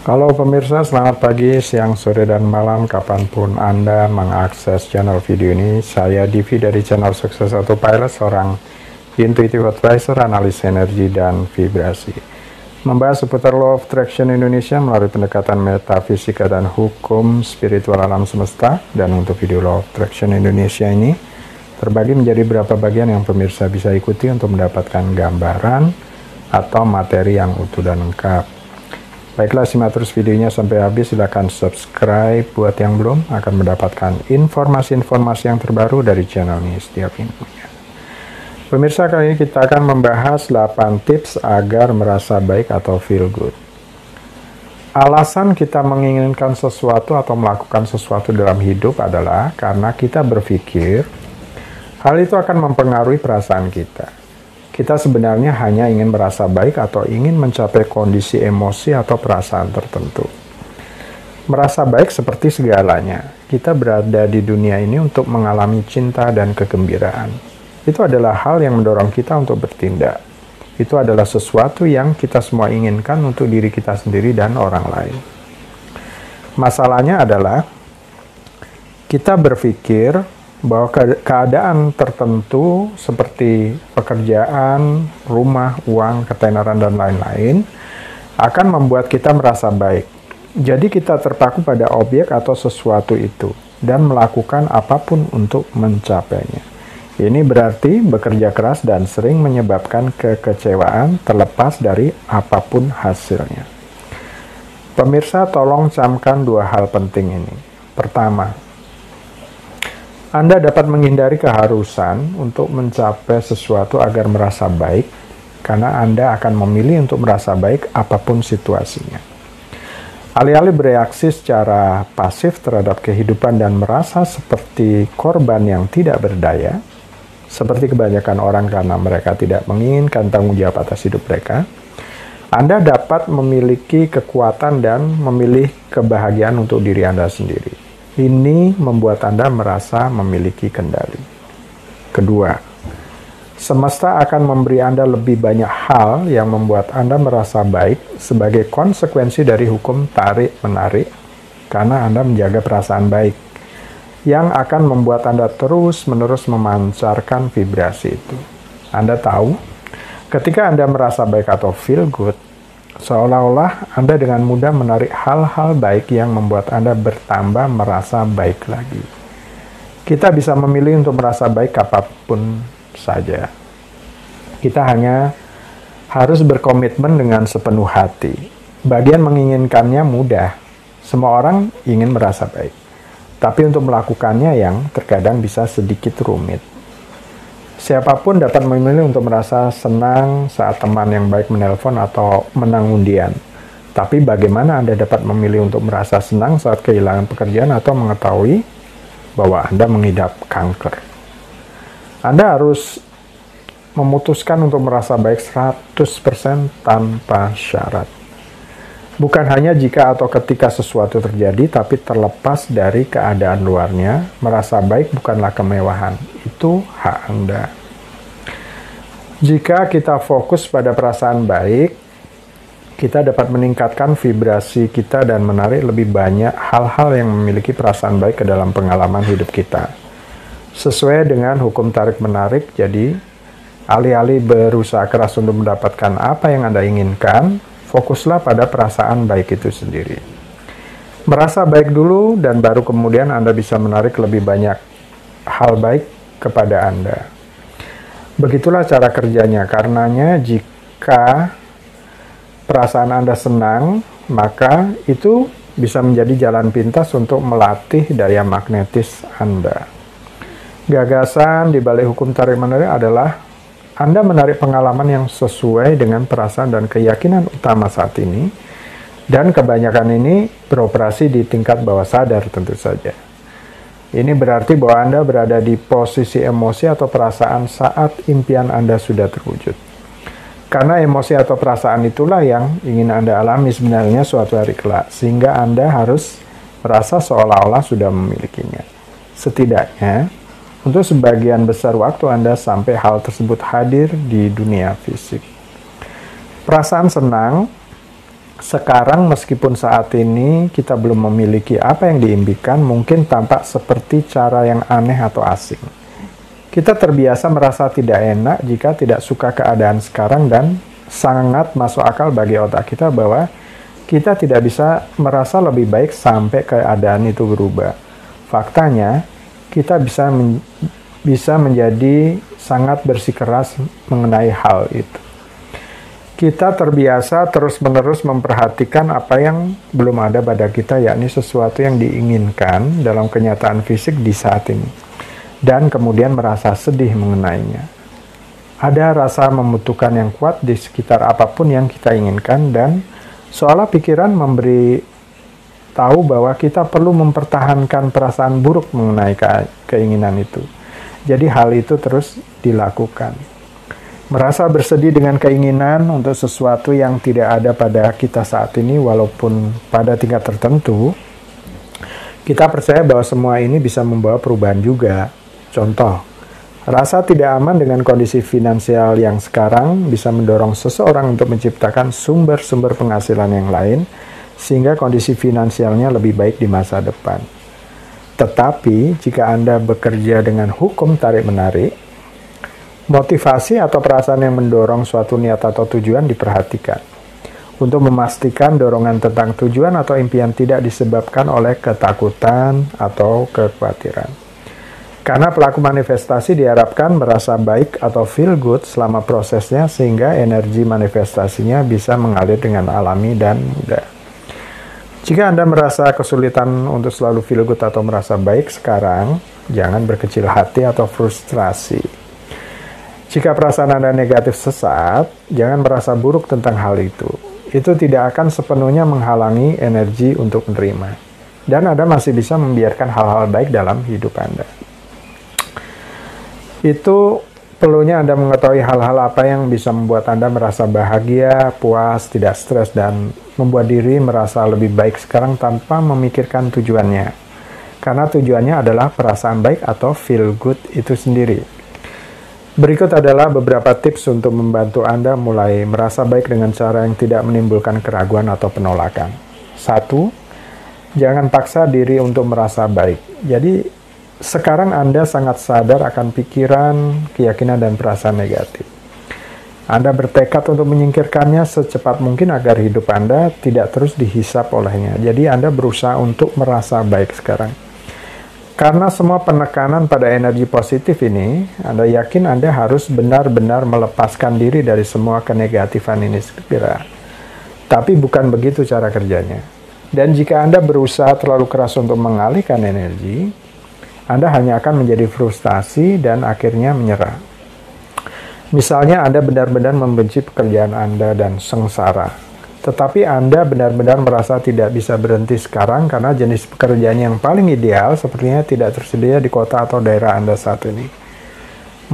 Halo pemirsa, selamat pagi, siang, sore, dan malam kapanpun Anda mengakses channel video ini. Saya Divi dari channel Sukses Autopilot, seorang intuitive advisor, analis energi, dan vibrasi. Membahas seputar Law of Attraction Indonesia melalui pendekatan metafisika dan hukum spiritual alam semesta. Dan untuk video Law of Attraction Indonesia ini terbagi menjadi beberapa bagian yang pemirsa bisa ikuti untuk mendapatkan gambaran atau materi yang utuh dan lengkap. Baiklah, simak terus videonya sampai habis. Silahkan subscribe buat yang belum, akan mendapatkan informasi-informasi yang terbaru dari channel ini setiap minggunya. Pemirsa, kali ini kita akan membahas 8 tips agar merasa baik atau feel good. Alasan kita menginginkan sesuatu atau melakukan sesuatu dalam hidup adalah karena kita berpikir hal itu akan mempengaruhi perasaan kita. Kita sebenarnya hanya ingin merasa baik atau ingin mencapai kondisi emosi atau perasaan tertentu. Merasa baik seperti segalanya. Kita berada di dunia ini untuk mengalami cinta dan kegembiraan. Itu adalah hal yang mendorong kita untuk bertindak. Itu adalah sesuatu yang kita semua inginkan untuk diri kita sendiri dan orang lain. Masalahnya adalah kita berpikir bahwa keadaan tertentu seperti pekerjaan, rumah, uang, ketenaran, dan lain-lain akan membuat kita merasa baik. Jadi kita terpaku pada objek atau sesuatu itu dan melakukan apapun untuk mencapainya. Ini berarti bekerja keras dan sering menyebabkan kekecewaan terlepas dari apapun hasilnya. Pemirsa, tolong camkan 2 hal penting ini. Pertama, Anda dapat menghindari keharusan untuk mencapai sesuatu agar merasa baik, karena Anda akan memilih untuk merasa baik apapun situasinya. Alih-alih bereaksi secara pasif terhadap kehidupan dan merasa seperti korban yang tidak berdaya, seperti kebanyakan orang karena mereka tidak menginginkan tanggung jawab atas hidup mereka, Anda dapat memiliki kekuatan dan memilih kebahagiaan untuk diri Anda sendiri. Ini membuat Anda merasa memiliki kendali. Kedua, semesta akan memberi Anda lebih banyak hal yang membuat Anda merasa baik sebagai konsekuensi dari hukum tarik-menarik, karena Anda menjaga perasaan baik, yang akan membuat Anda terus-menerus memancarkan vibrasi itu. Anda tahu, ketika Anda merasa baik atau feel good, seolah-olah Anda dengan mudah menarik hal-hal baik yang membuat Anda bertambah merasa baik lagi. Kita bisa memilih untuk merasa baik apapun saja. Kita hanya harus berkomitmen dengan sepenuh hati. Bagian menginginkannya mudah. Semua orang ingin merasa baik. Tapi untuk melakukannya yang terkadang bisa sedikit rumit. Siapapun dapat memilih untuk merasa senang saat teman yang baik menelpon atau menang undian. Tapi bagaimana Anda dapat memilih untuk merasa senang saat kehilangan pekerjaan atau mengetahui bahwa Anda mengidap kanker? Anda harus memutuskan untuk merasa baik 100% tanpa syarat. Bukan hanya jika atau ketika sesuatu terjadi, tapi terlepas dari keadaan luarnya, merasa baik bukanlah kemewahan. Itu hak Anda. Jika kita fokus pada perasaan baik, kita dapat meningkatkan vibrasi kita dan menarik lebih banyak hal-hal yang memiliki perasaan baik ke dalam pengalaman hidup kita. Sesuai dengan hukum tarik-menarik, jadi alih-alih berusaha keras untuk mendapatkan apa yang Anda inginkan, fokuslah pada perasaan baik itu sendiri. Merasa baik dulu dan baru kemudian Anda bisa menarik lebih banyak hal baik kepada Anda. Begitulah cara kerjanya. Karenanya jika perasaan Anda senang, maka itu bisa menjadi jalan pintas untuk melatih daya magnetis Anda. Gagasan di balik hukum tarik-menarik adalah Anda menarik pengalaman yang sesuai dengan perasaan dan keyakinan utama saat ini, dan kebanyakan ini beroperasi di tingkat bawah sadar tentu saja. Ini berarti bahwa Anda berada di posisi emosi atau perasaan saat impian Anda sudah terwujud. Karena emosi atau perasaan itulah yang ingin Anda alami sebenarnya suatu hari kelak, sehingga Anda harus merasa seolah-olah sudah memilikinya. Setidaknya, untuk sebagian besar waktu Anda sampai hal tersebut hadir di dunia fisik. Perasaan senang Sekarang meskipun saat ini kita belum memiliki apa yang diimpikan, mungkin tampak seperti cara yang aneh atau asing. Kita terbiasa merasa tidak enak jika tidak suka keadaan sekarang dan sangat masuk akal bagi otak kita bahwa kita tidak bisa merasa lebih baik sampai keadaan itu berubah. Faktanya, kita bisa menjadi sangat bersikeras mengenai hal itu. Kita terbiasa terus-menerus memperhatikan apa yang belum ada pada kita, yakni sesuatu yang diinginkan dalam kenyataan fisik di saat ini, dan kemudian merasa sedih mengenainya. Ada rasa membutuhkan yang kuat di sekitar apapun yang kita inginkan, dan seolah pikiran memberi tahu bahwa kita perlu mempertahankan perasaan buruk mengenai keinginan itu. Jadi hal itu terus dilakukan. Merasa bersedih dengan keinginan untuk sesuatu yang tidak ada pada kita saat ini, walaupun pada tingkat tertentu, kita percaya bahwa semua ini bisa membawa perubahan juga. Contoh, rasa tidak aman dengan kondisi finansial yang sekarang bisa mendorong seseorang untuk menciptakan sumber-sumber penghasilan yang lain, sehingga kondisi finansialnya lebih baik di masa depan. Tetapi, jika Anda bekerja dengan hukum tarik-menarik, motivasi atau perasaan yang mendorong suatu niat atau tujuan diperhatikan untuk memastikan dorongan tentang tujuan atau impian tidak disebabkan oleh ketakutan atau kekhawatiran. Karena pelaku manifestasi diharapkan merasa baik atau feel good selama prosesnya, sehingga energi manifestasinya bisa mengalir dengan alami dan mudah. Jika Anda merasa kesulitan untuk selalu feel good atau merasa baik sekarang, jangan berkecil hati atau frustrasi. Jika perasaan Anda negatif sesaat, jangan merasa buruk tentang hal itu. Itu tidak akan sepenuhnya menghalangi energi untuk menerima. Dan Anda masih bisa membiarkan hal-hal baik dalam hidup Anda. Itu perlunya Anda mengetahui hal-hal apa yang bisa membuat Anda merasa bahagia, puas, tidak stres, dan membuat diri merasa lebih baik sekarang tanpa memikirkan tujuannya. Karena tujuannya adalah perasaan baik atau feel good itu sendiri. Berikut adalah beberapa tips untuk membantu Anda mulai merasa baik dengan cara yang tidak menimbulkan keraguan atau penolakan. 1. Jangan paksa diri untuk merasa baik. Jadi, sekarang Anda sangat sadar akan pikiran, keyakinan, dan perasaan negatif. Anda bertekad untuk menyingkirkannya secepat mungkin agar hidup Anda tidak terus dihisap olehnya. Jadi, Anda berusaha untuk merasa baik sekarang. Karena semua penekanan pada energi positif ini, Anda yakin Anda harus benar-benar melepaskan diri dari semua kenegatifan ini segera. Tapi bukan begitu cara kerjanya. Dan jika Anda berusaha terlalu keras untuk mengalihkan energi, Anda hanya akan menjadi frustasi dan akhirnya menyerah. Misalnya Anda benar-benar membenci pekerjaan Anda dan sengsara. Tetapi Anda benar-benar merasa tidak bisa berhenti sekarang karena jenis pekerjaan yang paling ideal sepertinya tidak tersedia di kota atau daerah Anda saat ini.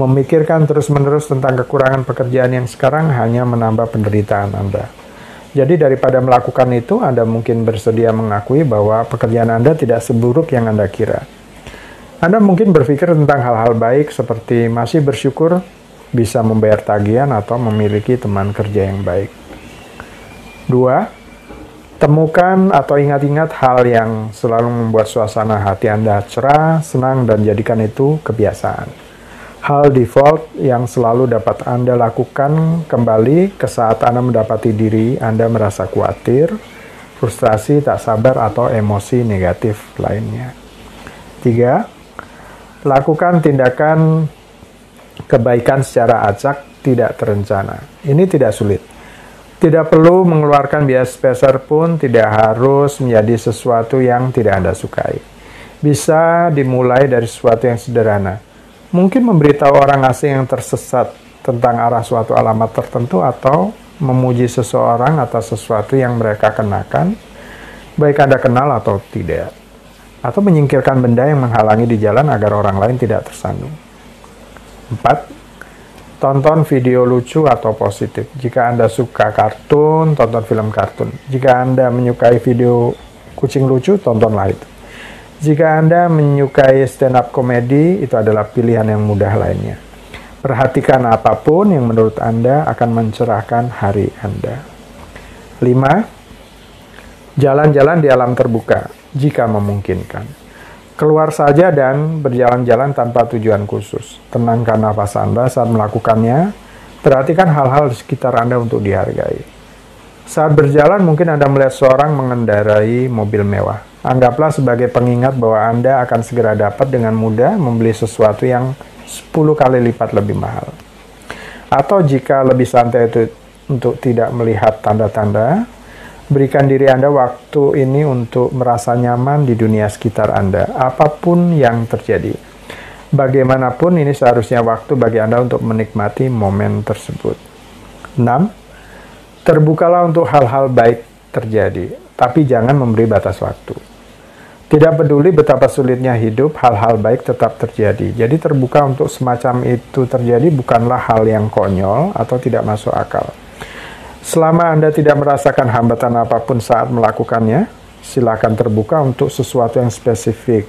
Memikirkan terus-menerus tentang kekurangan pekerjaan yang sekarang hanya menambah penderitaan Anda. Jadi daripada melakukan itu, Anda mungkin bersedia mengakui bahwa pekerjaan Anda tidak seburuk yang Anda kira. Anda mungkin berpikir tentang hal-hal baik seperti masih bersyukur bisa membayar tagihan atau memiliki teman kerja yang baik. 2. Temukan atau ingat-ingat hal yang selalu membuat suasana hati Anda cerah, senang, dan jadikan itu kebiasaan. Hal default yang selalu dapat Anda lakukan kembali ke saat Anda mendapati diri Anda merasa khawatir, frustrasi, tak sabar, atau emosi negatif lainnya. 3. Lakukan tindakan kebaikan secara acak, tidak terencana. Ini tidak sulit. Tidak perlu mengeluarkan biaya sebesar pun, tidak harus menjadi sesuatu yang tidak Anda sukai. Bisa dimulai dari sesuatu yang sederhana. Mungkin memberitahu orang asing yang tersesat tentang arah suatu alamat tertentu, atau memuji seseorang atas sesuatu yang mereka kenakan, baik Anda kenal atau tidak. Atau menyingkirkan benda yang menghalangi di jalan agar orang lain tidak tersandung. 4. Tonton video lucu atau positif. Jika Anda suka kartun, tonton film kartun. Jika Anda menyukai video kucing lucu, tontonlah itu. Jika Anda menyukai stand-up komedi, itu adalah pilihan yang mudah lainnya. Perhatikan apapun yang menurut Anda akan mencerahkan hari Anda. 5. Jalan-jalan di alam terbuka, jika memungkinkan. Keluar saja dan berjalan-jalan tanpa tujuan khusus. Tenangkan nafas Anda saat melakukannya. Perhatikan hal-hal di sekitar Anda untuk dihargai. Saat berjalan, mungkin Anda melihat seorang mengendarai mobil mewah. Anggaplah sebagai pengingat bahwa Anda akan segera dapat dengan mudah membeli sesuatu yang 10 kali lipat lebih mahal. Atau jika lebih santai untuk tidak melihat tanda-tanda, berikan diri Anda waktu ini untuk merasa nyaman di dunia sekitar Anda, apapun yang terjadi. Bagaimanapun, ini seharusnya waktu bagi Anda untuk menikmati momen tersebut. 6. Terbukalah untuk hal-hal baik terjadi, tapi jangan memberi batas waktu. Tidak peduli betapa sulitnya hidup, hal-hal baik tetap terjadi. Jadi terbuka untuk semacam itu terjadi bukanlah hal yang konyol atau tidak masuk akal. Selama Anda tidak merasakan hambatan apapun saat melakukannya, silakan terbuka untuk sesuatu yang spesifik.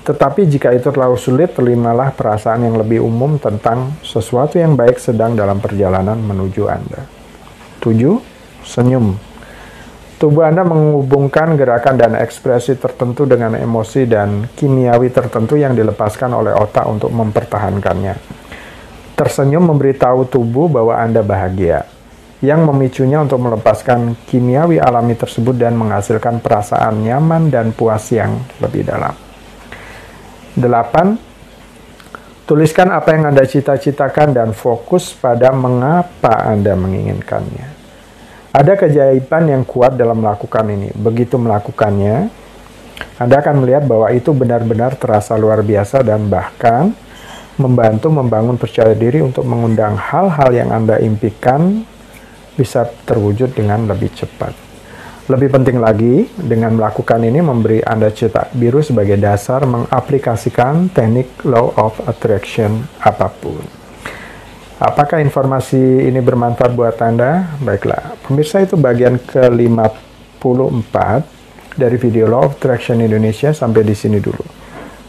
Tetapi jika itu terlalu sulit, terimalah perasaan yang lebih umum tentang sesuatu yang baik sedang dalam perjalanan menuju Anda. 7. Senyum. Tubuh Anda menghubungkan gerakan dan ekspresi tertentu dengan emosi dan kimiawi tertentu yang dilepaskan oleh otak untuk mempertahankannya. Tersenyum memberitahu tubuh bahwa Anda bahagia, yang memicunya untuk melepaskan kimiawi alami tersebut dan menghasilkan perasaan nyaman dan puas yang lebih dalam. 8. Tuliskan apa yang Anda cita-citakan dan fokus pada mengapa Anda menginginkannya. Ada keajaiban yang kuat dalam melakukan ini. Begitu melakukannya, Anda akan melihat bahwa itu benar-benar terasa luar biasa dan bahkan membantu membangun percaya diri untuk mengundang hal-hal yang Anda impikan bisa terwujud dengan lebih cepat. Lebih penting lagi, dengan melakukan ini memberi Anda cetak biru sebagai dasar mengaplikasikan teknik Law of Attraction apapun. Apakah informasi ini bermanfaat buat Anda? Baiklah, pemirsa, itu bagian ke-54 dari video Law of Attraction Indonesia. Sampai di sini dulu.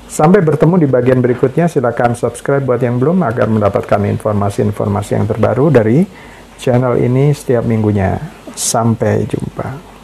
Sampai bertemu di bagian berikutnya. Silakan subscribe buat yang belum agar mendapatkan informasi-informasi yang terbaru dari channel ini setiap minggunya. Sampai jumpa.